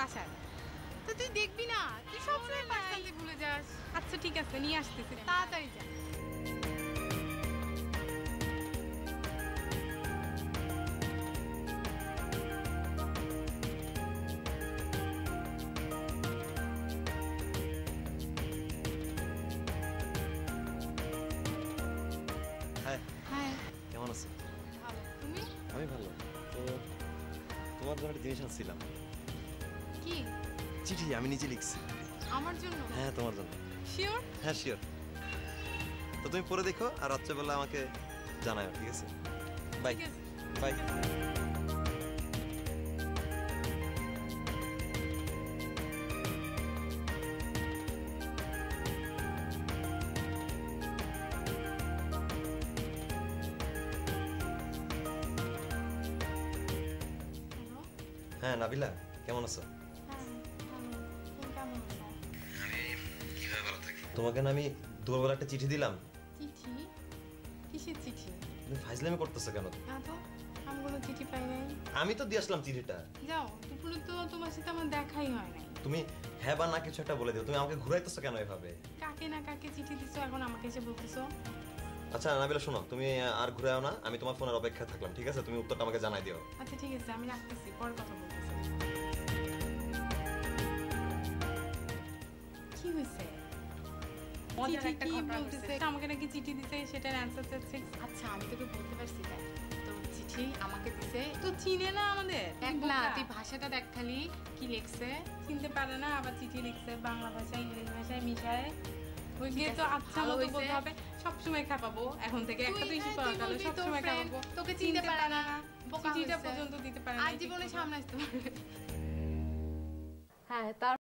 বাসায়। তো তুই দেখবি না, তুই সবসময় পার্সেলটি ভুলে যাস। আচ্ছা ঠিক আছে, নিয়ে আসতেছি, তাড়াতাড়ি যা। হাই। হাই। কেমন আছো? ভালো, তুমি? আমি ভালো। তো তোমার জন্য একটা জিনিস আনছিলাম। কি? চিঠি আমি নিজে লিখছি। আমার জন্য? হ্যাঁ তোমার জন্য। শিওর? হ্যাঁ শিওর। তো তুমি পড়ে দেখো আর রাত্রেবেলা আমাকে জানাও, ঠিক আছে? Bye bye. হ্যাঁ নাবিলা, কেমন আছো? কিভাবে ভালো থাকি? তোমাকে না আমি দুপুরবেলা একটা চিঠি দিলাম। চিঠি? কিসের চিঠি? তুমি ফাইজলামি করতেছো কেন? না তো, আমি কোনো চিঠি পাই নাই। আমি তো দিয়ে আসলাম চিঠিটা। যাও, দুপুরে তো তোমার সাথে আমার দেখাই হয় নাই। তুমি হ্যাঁ বা না কিছু একটা বলে দিও। তুমি আমাকে ঘুরাইতেছো কেন এভাবে? কাকে না কাকে চিঠি দিছো, এখন আমাকে এসে বলতেছো? আচ্ছা নাবিলা শোনো, তুমি আর ঘুরাও না, আমি তোমার ফোনের অপেক্ষা থাকলাম, ঠিক আছে? তুমি উত্তরটা আমাকে জানাই দিও। আচ্ছা ঠিক আছে, আমি রাখতেছি, পরে কথা বলতেছি। কি হয়েছে? মজার একটা ঘটনা ঘটছে। আমাকে নাকি চিঠি দিছে, সেটার অ্যান্সার চাচ্ছে। আচ্ছা আমি তোকে বলতে পারছি তাই, তোর চিঠি আমাকে দিছে। তো চিনে না আমাদের, দেখ না, তুই ভাষাটা দেখ খালি কি লিখছে। চিনতে পারে না, আবার চিঠি লিখছে বাংলা ভাষায় ইংরেজি ভাষায় মিশায়। ওই গিয়ে তো আচ্ছা ভালো মতো হয়েছে। বলতে হবে, সবসময় খাপাবো এখন থেকে, একটা তো ইস্যু পাওয়া গেল, সবসময় খাপাবো। তোকে চিনতে পারে না, চিঠিটা পর্যন্ত দিতে পারে না, আর জীবনে সামনে আসতে পারবে। হ্যাঁ তার